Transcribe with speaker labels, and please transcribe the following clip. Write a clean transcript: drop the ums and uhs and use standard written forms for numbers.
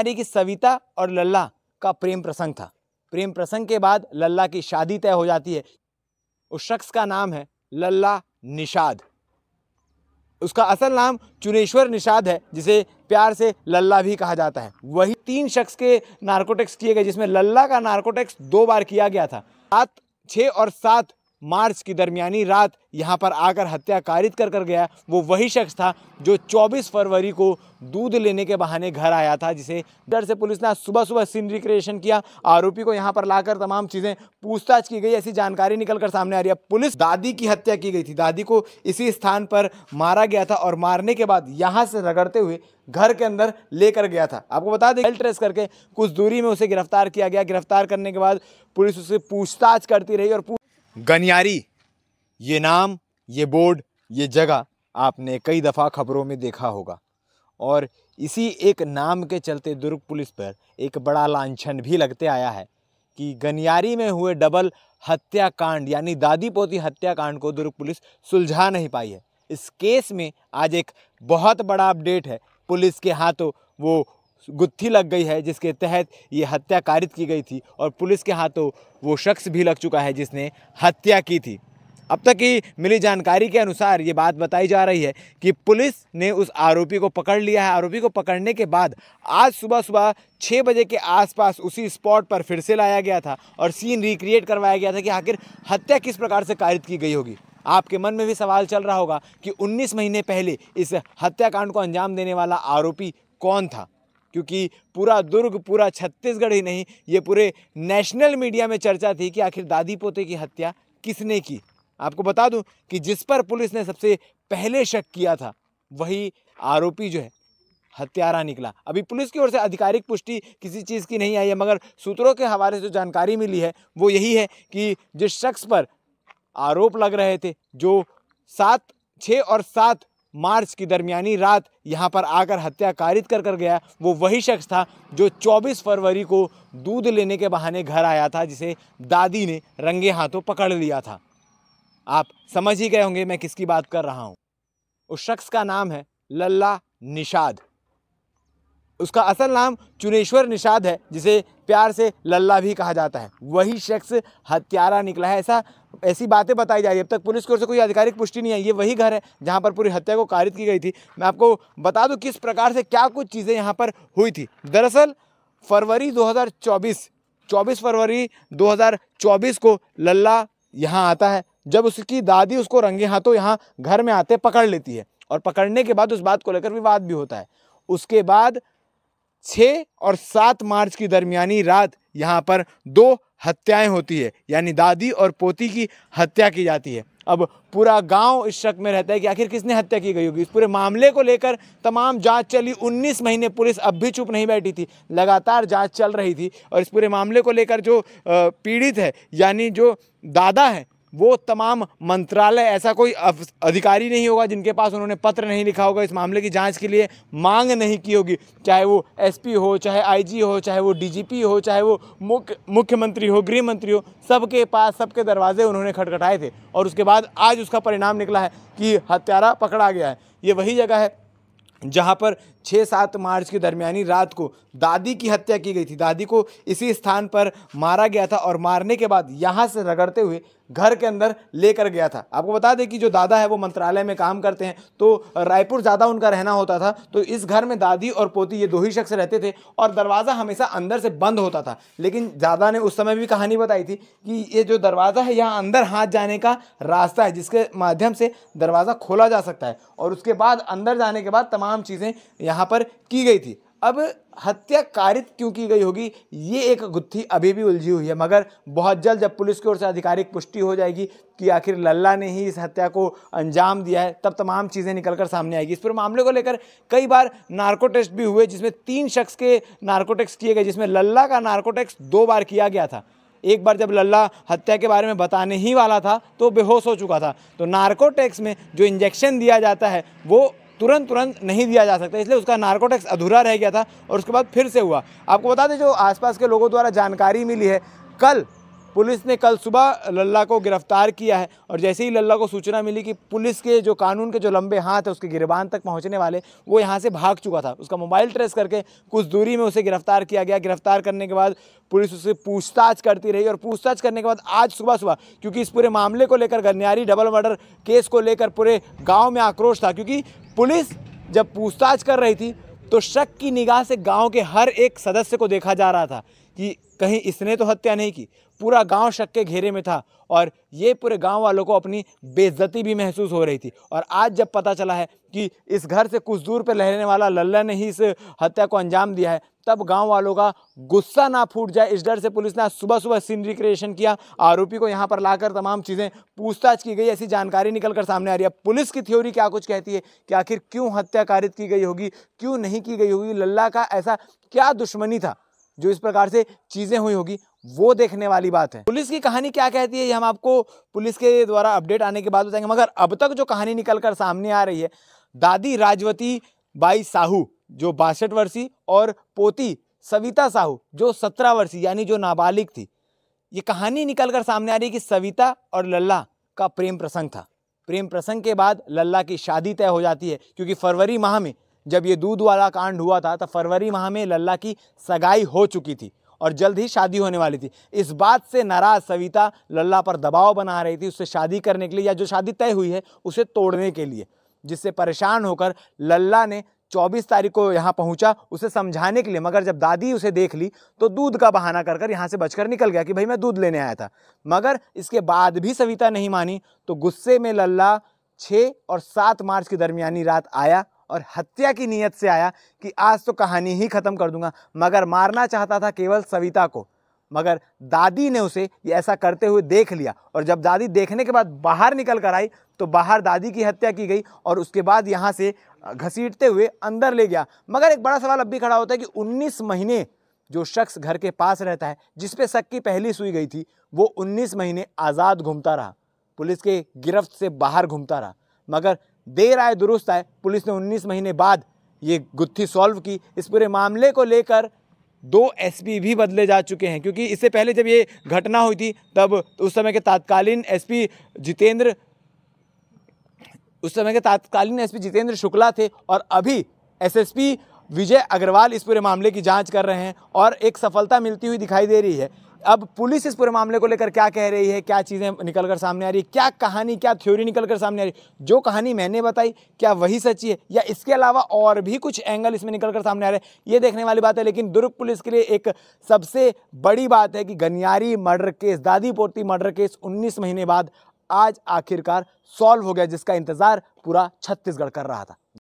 Speaker 1: यानी कि सविता और लल्ला का प्रेम प्रसंग था। प्रेम प्रसंग के बाद लल्ला की शादी तय हो जाती है। उस शख्स का नाम है लल्ला निषाद। उसका असल नाम चुनेश्वर निषाद है, जिसे प्यार से लल्ला भी कहा जाता है। वही 3 शख्स के नार्कोटिक्स किए गए, जिसमें लल्ला का नार्कोटिक्स 2 बार किया गया था। 6 और 7 मार्च की दरमियानी रात यहाँ पर आकर हत्या कारित कर गया वो वही शख्स था जो 24 फरवरी को दूध लेने के बहाने घर आया था, जिसे डर से पुलिस ने सुबह सीन रिक्रिएशन किया। आरोपी को यहाँ पर लाकर तमाम चीज़ें पूछताछ की गई, ऐसी जानकारी निकलकर सामने आ रही है। पुलिस दादी की हत्या की गई थी, दादी को इसी स्थान पर मारा गया था और मारने के बाद यहाँ से रगड़ते हुए घर के अंदर लेकर गया था। आपको बता दें, ट्रेस करके कुछ दूरी में उसे गिरफ्तार किया गया। गिरफ्तार करने के बाद पुलिस उससे पूछताछ करती रही और गनियारी, ये नाम, ये बोर्ड, ये जगह आपने कई दफ़ा खबरों में देखा होगा और इसी एक नाम के चलते दुर्ग पुलिस पर एक बड़ा लांछन भी लगते आया है कि गनियारी में हुए डबल हत्याकांड यानी दादी पोती हत्याकांड को दुर्ग पुलिस सुलझा नहीं पाई है। इस केस में आज एक बहुत बड़ा अपडेट है। पुलिस के हाथों वो गुत्थी लग गई है जिसके तहत ये हत्या कारित की गई थी और पुलिस के हाथों वो शख्स भी लग चुका है जिसने हत्या की थी। अब तक की मिली जानकारी के अनुसार ये बात बताई जा रही है कि पुलिस ने उस आरोपी को पकड़ लिया है। आरोपी को पकड़ने के बाद आज सुबह 6 बजे के आसपास उसी स्पॉट पर फिर से लाया गया था और सीन रिक्रिएट करवाया गया था कि आखिर हत्या किस प्रकार से कारित की गई होगी। आपके मन में भी सवाल चल रहा होगा कि 19 महीने पहले इस हत्याकांड को अंजाम देने वाला आरोपी कौन था, क्योंकि पूरा दुर्ग, पूरा छत्तीसगढ़ ही नहीं, ये पूरे नेशनल मीडिया में चर्चा थी कि आखिर दादी पोते की हत्या किसने की। आपको बता दूं कि जिस पर पुलिस ने सबसे पहले शक किया था वही आरोपी जो है हत्यारा निकला। अभी पुलिस की ओर से आधिकारिक पुष्टि किसी चीज़ की नहीं आई है, मगर सूत्रों के हवाले से जो जानकारी मिली है वो यही है कि जिस शख्स पर आरोप लग रहे थे, जो 6 और 7 मार्च की दरमियानी रात यहाँ पर आकर हत्या कारित कर गया, वो वही शख्स था जो 24 फरवरी को दूध लेने के बहाने घर आया था, जिसे दादी ने रंगे हाथों पकड़ लिया था। आप समझ ही गए होंगे मैं किसकी बात कर रहा हूँ। उस शख्स का नाम है लल्ला निषाद। उसका असल नाम चुनेश्वर निषाद है, जिसे प्यार से लल्ला भी कहा जाता है। वही शख्स हत्यारा निकला है, ऐसी बातें बताई जा रही है। अब तक पुलिस की ओर से कोई आधिकारिक पुष्टि नहीं आई। ये वही घर है जहां पर पूरी हत्या को कारित की गई थी। मैं आपको बता दूं किस प्रकार से क्या कुछ चीज़ें यहां पर हुई थी। दरअसल 24 फरवरी 2024 को लल्ला यहाँ आता है, जब उसकी दादी उसको रंगे हाथों यहाँ घर में आते पकड़ लेती है और पकड़ने के बाद उस बात को लेकर विवाद भी होता है। उसके बाद 6 और 7 मार्च की दरमियानी रात यहाँ पर 2 हत्याएं होती है, यानी दादी और पोती की हत्या की जाती है। अब पूरा गांव इस शक में रहता है कि आखिर किसने हत्या की गई होगी। इस पूरे मामले को लेकर तमाम जांच चली। 19 महीने पुलिस अब भी चुप नहीं बैठी थी, लगातार जांच चल रही थी और इस पूरे मामले को लेकर जो पीड़ित है यानी जो दादा है, वो तमाम मंत्रालय, ऐसा कोई अधिकारी नहीं होगा जिनके पास उन्होंने पत्र नहीं लिखा होगा, इस मामले की जांच के लिए मांग नहीं की होगी। चाहे वो एसपी हो, चाहे आईजी हो, चाहे वो डीजीपी हो, चाहे वो मुख्यमंत्री हो, गृह मंत्री हो, सबके पास, सबके दरवाजे उन्होंने खटखटाए थे और उसके बाद आज उसका परिणाम निकला है कि हत्यारा पकड़ा गया है। ये वही जगह है जहाँ पर 6-7 मार्च की दरमियानी रात को दादी की हत्या की गई थी। दादी को इसी स्थान पर मारा गया था और मारने के बाद यहाँ से रगड़ते हुए घर के अंदर लेकर गया था। आपको बता दें कि जो दादा है वो मंत्रालय में काम करते हैं, तो रायपुर ज़्यादा उनका रहना होता था। तो इस घर में दादी और पोती ये 2 ही शख्स रहते थे और दरवाज़ा हमेशा अंदर से बंद होता था। लेकिन दादा ने उस समय भी कहानी बताई थी कि ये जो दरवाज़ा है, यहाँ अंदर हाथ जाने का रास्ता है जिसके माध्यम से दरवाज़ा खोला जा सकता है और उसके बाद अंदर जाने के बाद तमाम चीज़ें यहाँ पर की गई थी। अब हत्या कारित क्यों की गई होगी, ये एक गुत्थी अभी भी उलझी हुई है, मगर बहुत जल्द जब पुलिस की ओर से आधिकारिक पुष्टि हो जाएगी कि आखिर लल्ला ने ही इस हत्या को अंजाम दिया है, तब तमाम चीज़ें निकलकर सामने आएगी। इस पूरे मामले को लेकर कई बार नार्को टेस्ट भी हुए, जिसमें 3 शख्स के नार्को टेस्ट किए गए, जिसमें लल्ला का नार्को टेस्ट 2 बार किया गया था। एक बार जब लल्ला हत्या के बारे में बताने ही वाला था तो बेहोश हो चुका था। तो नार्को टेस्ट में जो इंजेक्शन दिया जाता है वो तुरंत नहीं दिया जा सकता, इसलिए उसका नार्कोटिक्स अधूरा रह गया था और उसके बाद फिर से हुआ। आपको बता दें, जो आसपास के लोगों द्वारा जानकारी मिली है, कल पुलिस ने कल सुबह लल्ला को गिरफ्तार किया है और जैसे ही लल्ला को सूचना मिली कि पुलिस के जो कानून के जो लंबे हाथ है उसके गिरबान तक पहुंचने वाले, वो यहाँ से भाग चुका था। उसका मोबाइल ट्रेस करके कुछ दूरी में उसे गिरफ्तार किया गया। गिरफ्तार करने के बाद पुलिस उससे पूछताछ करती रही और पूछताछ करने के बाद आज सुबह क्योंकि इस पूरे मामले को लेकर गनियारी डबल मर्डर केस को लेकर पूरे गाँव में आक्रोश था, क्योंकि पुलिस जब पूछताछ कर रही थी तो शक की निगाह से गांव के हर एक सदस्य को देखा जा रहा था कि कहीं इसने तो हत्या नहीं की। पूरा गांव शक के घेरे में था और ये पूरे गांव वालों को अपनी बेइज्जती भी महसूस हो रही थी। और आज जब पता चला है कि इस घर से कुछ दूर पर रहने वाला लल्ला ने ही इस हत्या को अंजाम दिया है, तब गांव वालों का गुस्सा ना फूट जाए इस डर से पुलिस ने आज सुबह सीन रिक्रिएशन किया। आरोपी को यहाँ पर लाकर तमाम चीज़ें पूछताछ की गई, ऐसी जानकारी निकलकर सामने आ रही है। पुलिस की थ्योरी क्या कुछ कहती है कि आखिर क्यों हत्या कारित की गई होगी, क्यों नहीं की गई होगी, लल्ला का ऐसा क्या दुश्मनी था जो इस प्रकार से चीज़ें हुई होगी, वो देखने वाली बात है। पुलिस की कहानी क्या कहती है ये हम आपको पुलिस के द्वारा अपडेट आने के बाद बताएंगे। मगर अब तक जो कहानी निकलकर सामने आ रही है, दादी राजवती बाई साहू जो 62 वर्षीय और पोती सविता साहू जो 17 वर्षीय यानी जो नाबालिग थी, ये कहानी निकलकर सामने आ रही है कि सविता और लल्ला का प्रेम प्रसंग था। प्रेम प्रसंग के बाद लल्ला की शादी तय हो जाती है, क्योंकि फरवरी माह में जब ये दूध वाला कांड हुआ था तब फरवरी माह में लल्ला की सगाई हो चुकी थी और जल्द ही शादी होने वाली थी। इस बात से नाराज सविता लल्ला पर दबाव बना रही थी उससे शादी करने के लिए, या जो शादी तय हुई है उसे तोड़ने के लिए, जिससे परेशान होकर लल्ला ने 24 तारीख को यहाँ पहुँचा उसे समझाने के लिए। मगर जब दादी उसे देख ली तो दूध का बहाना कर कर यहाँ से बचकर निकल गया कि भाई मैं दूध लेने आया था। मगर इसके बाद भी सविता नहीं मानी तो गुस्से में लल्ला 6 और 7 मार्च की दरमियानी रात आया और हत्या की नीयत से आया कि आज तो कहानी ही खत्म कर दूंगा। मगर मारना चाहता था केवल सविता को, मगर दादी ने उसे ये ऐसा करते हुए देख लिया और जब दादी देखने के बाद बाहर निकल कर आई तो बाहर दादी की हत्या की गई और उसके बाद यहाँ से घसीटते हुए अंदर ले गया। मगर एक बड़ा सवाल अब भी खड़ा होता है कि 19 महीने जो शख्स घर के पास रहता है, जिस पे शक की पहली सुई गई थी, वो 19 महीने आज़ाद घूमता रहा, पुलिस के गिरफ्त से बाहर घूमता रहा। मगर देर आए दुरुस्त आए, पुलिस ने 19 महीने बाद ये गुत्थी सॉल्व की। इस पूरे मामले को लेकर 2 एसपी भी बदले जा चुके हैं, क्योंकि इससे पहले जब ये घटना हुई थी तब उस समय के तत्कालीन एसपी जितेंद्र शुक्ला थे और अभी एसएसपी विजय अग्रवाल इस पूरे मामले की जांच कर रहे हैं और एक सफलता मिलती हुई दिखाई दे रही है। अब पुलिस इस पूरे मामले को लेकर क्या कह रही है, क्या चीज़ें निकलकर सामने आ रही है, क्या कहानी, क्या थ्योरी निकलकर सामने आ रही है, जो कहानी मैंने बताई क्या वही सच्ची है या इसके अलावा और भी कुछ एंगल इसमें निकलकर सामने आ रहे हैं, ये देखने वाली बात है। लेकिन दुर्ग पुलिस के लिए एक सबसे बड़ी बात है कि गनियारी मर्डर केस, दादी पोती मर्डर केस 19 महीने बाद आज आखिरकार सॉल्व हो गया, जिसका इंतजार पूरा छत्तीसगढ़ कर रहा था।